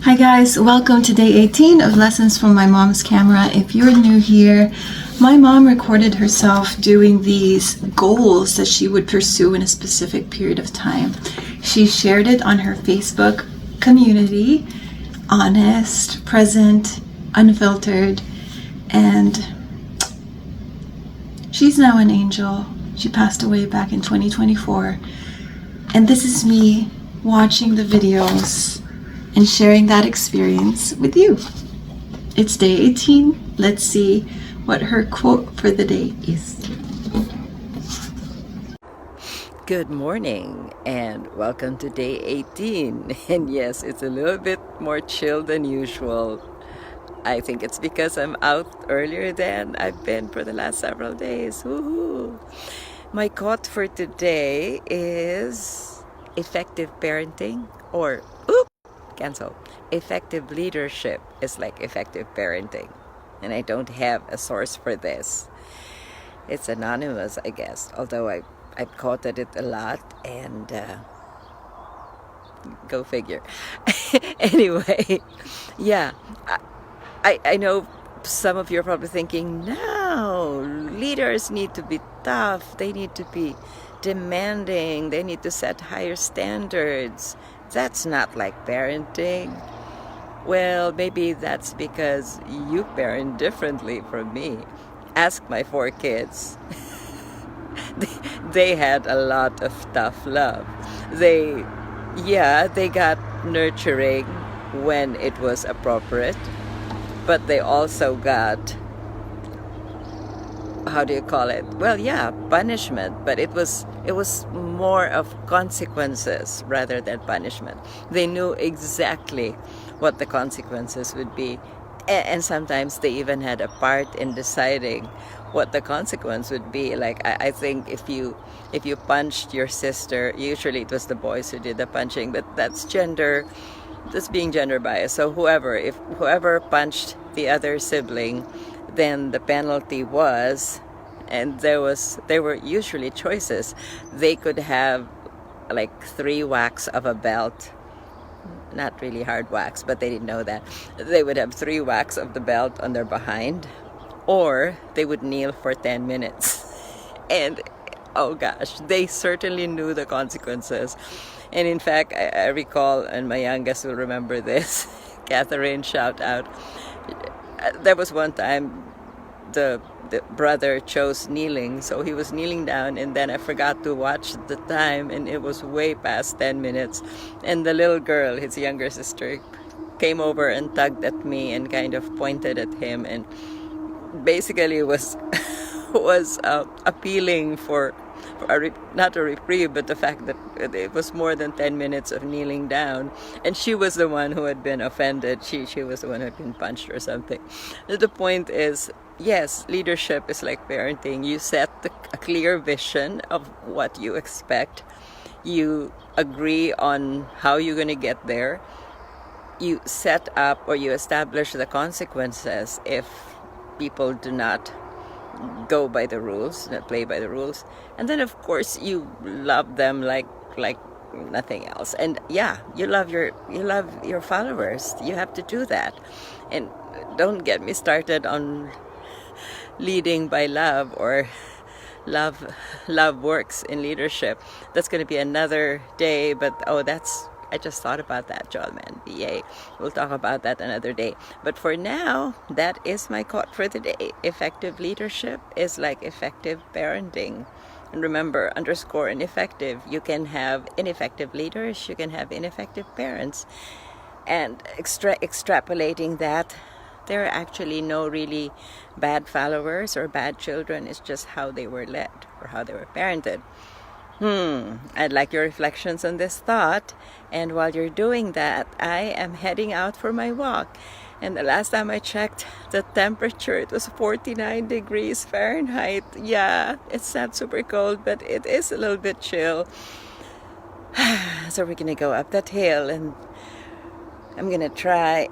Hi guys, welcome to day 18 of Lessons from My Mom's Camera. If you're new here, my mom recorded herself doing these goals that she would pursue in a specific period of time. She shared it on her Facebook community, honest, present, unfiltered, and she's now an angel. She passed away back in 2024, and this is me watching the videos and sharing that experience with you. It's day 18. Let's see what her quote for the day is. Good morning and welcome to day 18. And yes, it's a little bit more chill than usual. I think it's because I'm out earlier than I've been for the last several days. Woohoo! My quote for today is effective parenting or cancel. Effective leadership is like effective parenting. And I don't have a source for this. It's anonymous, I guess, although I've quoted it a lot, and go figure. Anyway, yeah, I know some of you are probably thinking, no, leaders need to be tough, they need to be demanding, they need to set higher standards. That's not like parenting. Well, maybe that's because you parent differently from me. Ask my 4 kids. they had a lot of tough love. They got nurturing when it was appropriate, but they also got, how do you call it? Well, yeah, punishment, but it was more of consequences rather than punishment. They knew exactly what the consequences would be, and sometimes they even had a part in deciding what the consequence would be. Like I think if you punched your sister, usually it was the boys who did the punching, but that's being gender biased. So whoever punched the other sibling, then the penalty was, and there were usually choices. They could have like 3 whacks of a belt. Not really hard whacks, but they didn't know that. They would have 3 whacks of the belt on their behind, or they would kneel for 10 minutes. And oh gosh, they certainly knew the consequences. And in fact, I recall, and my youngest will remember this, Catherine, shout out. There was one time the brother chose kneeling, so he was kneeling down, and then I forgot to watch the time, and it was way past 10 minutes. And the little girl, his younger sister, came over and tugged at me and kind of pointed at him, and basically was appealing for not a reprieve, but the fact that it was more than 10 minutes of kneeling down, and she was the one who had been offended. She was the one who had been punched or something. The point is, yes, leadership is like parenting. You set a clear vision of what you expect. You agree on how you're going to get there. You set up or you establish the consequences if people do not go by the rules, not play by the rules. And then of course you love them like nothing else. And yeah, you love your followers. You have to do that. And don't get me started on leading by love or love works in leadership. That's going to be another day, but I just thought about that, Jolman. Yay. We'll talk about that another day. But for now, that is my quote for the day. Effective leadership is like effective parenting. And remember, underscore ineffective. You can have ineffective leaders. You can have ineffective parents. And extrapolating that, there are actually no really bad followers or bad children. It's just how they were led or how they were parented. I'd like your reflections on this thought. And while you're doing that, I am heading out for my walk. And the last time I checked the temperature, it was 49 degrees Fahrenheit. Yeah, it's not super cold, but it is a little bit chill. So we're gonna go up that hill, and I'm gonna try.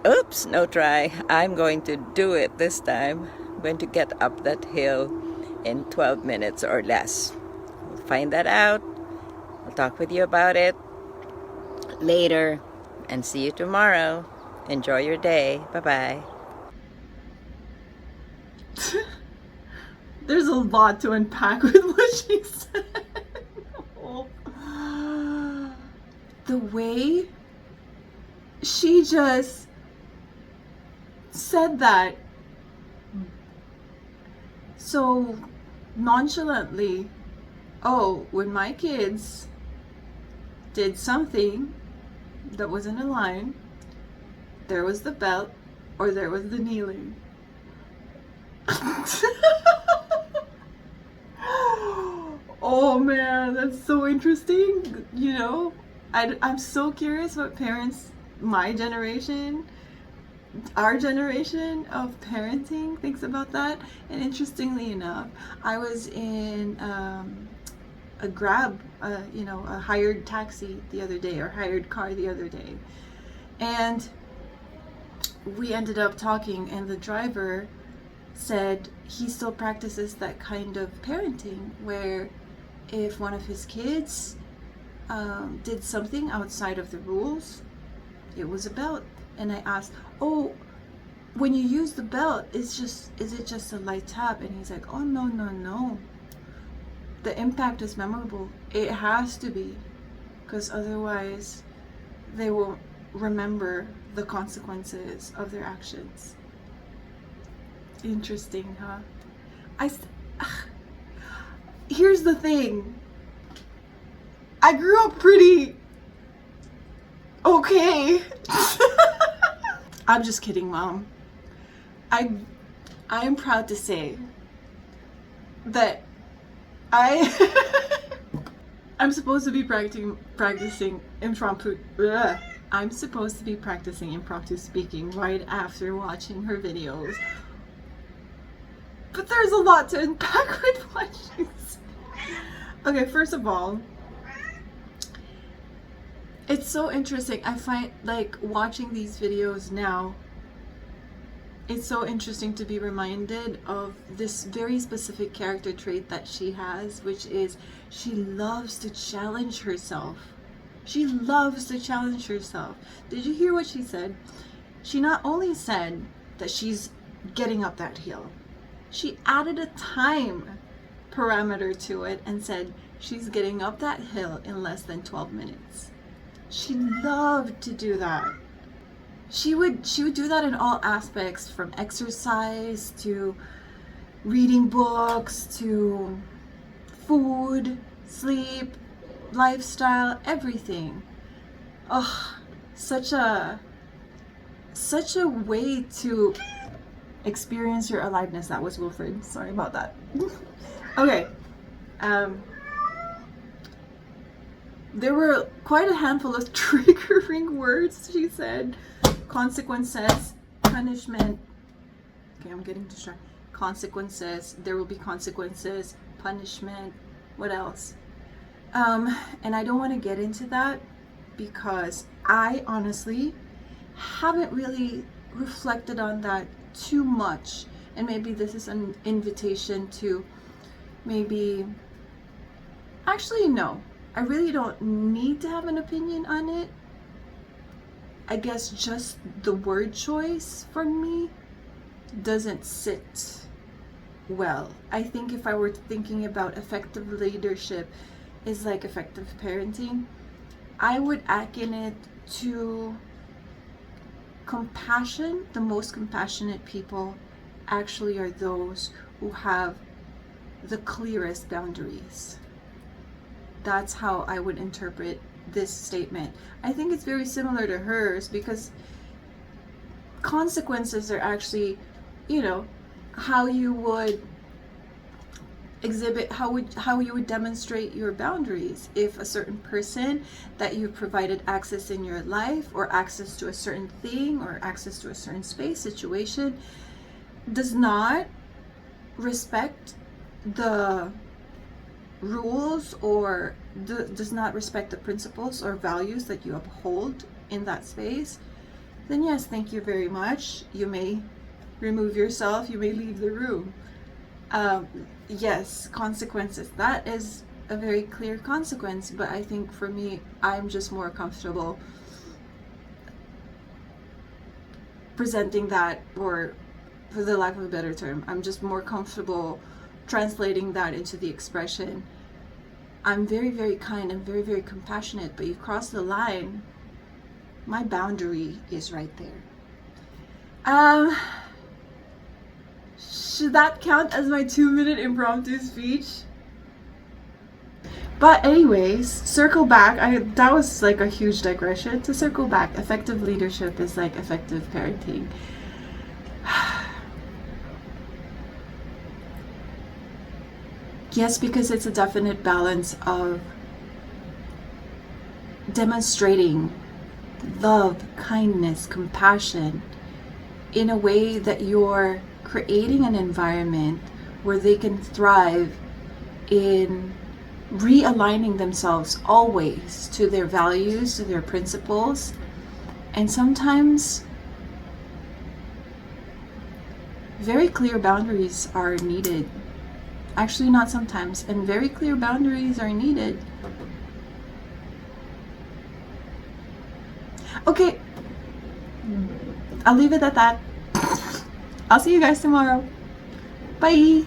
I'm going to do it this time. I'm going to get up that hill in 12 minutes or less. We'll find that out. I'll talk with you about it later, and see you tomorrow. Enjoy your day. Bye-bye. There's a lot to unpack with what she said. The way she just said that so nonchalantly. Oh, when my kids did something that wasn't in line, there was the belt or there was the kneeling. Oh man, that's so interesting. You know, I'm so curious what parents, my generation, our generation of parenting thinks about that. And interestingly enough, I was in a Grab, a hired taxi the other day, or hired car the other day, and we ended up talking, and the driver said he still practices that kind of parenting where if one of his kids did something outside of the rules, it was a belt. And I asked, oh, when you use the belt, is it just a light tap? And he's like, oh, no. The impact is memorable. It has to be, because otherwise they won't remember the consequences of their actions. Interesting, huh? Here's the thing. I grew up pretty okay. I'm just kidding, Mom. I am proud to say that I'm supposed to be practicing impromptu. I'm supposed to be practicing impromptu speaking right after watching her videos. But there's a lot to unpack with what she said. Okay, first of all, it's so interesting. I find, like, watching these videos now, it's so interesting to be reminded of this very specific character trait that she has, which is she loves to challenge herself. She loves to challenge herself. Did you hear what she said? She not only said that she's getting up that hill, she added a time parameter to it and said she's getting up that hill in less than 12 minutes. She loved to do that. She would do that in all aspects, from exercise to reading books to food, sleep, lifestyle, everything. Oh, such a way to experience your aliveness. That was Wilfred. Sorry about that. Okay. There were quite a handful of triggering words she said. Consequences, punishment. Okay, I'm getting distracted. Consequences, there will be consequences, punishment. What else? And I don't want to get into that because I honestly haven't really reflected on that too much. And maybe this is an invitation to maybe, actually no, I really don't need to have an opinion on it. I guess just the word choice for me doesn't sit well. I think if I were thinking about effective leadership is like effective parenting, I would akin it to compassion. The most compassionate people actually are those who have the clearest boundaries. That's how I would interpret this statement. I think it's very similar to hers because consequences are actually, how you would exhibit, how you would demonstrate your boundaries. If a certain person that you've provided access in your life, or access to a certain thing, or access to a certain space, situation, does not respect the rules or does not respect the principles or values that you uphold in that space, then yes, thank you very much. You may remove yourself, you may leave the room. Yes, consequences. That is a very clear consequence, but I think for me, I'm just more comfortable presenting that, or for the lack of a better term, I'm just more comfortable translating that into the expression, I'm very, very kind, I'm very, very compassionate, but you cross the line, my boundary is right there. Should that count as my 2-minute impromptu speech? But anyways, circle back. That was like a huge digression. To circle back, effective leadership is like effective parenting. Yes, because it's a definite balance of demonstrating love, kindness, compassion in a way that you're creating an environment where they can thrive in realigning themselves always to their values, to their principles. And sometimes very clear boundaries are needed. Actually, not sometimes, and very clear boundaries are needed. Okay, I'll leave it at that. I'll see you guys tomorrow. Bye.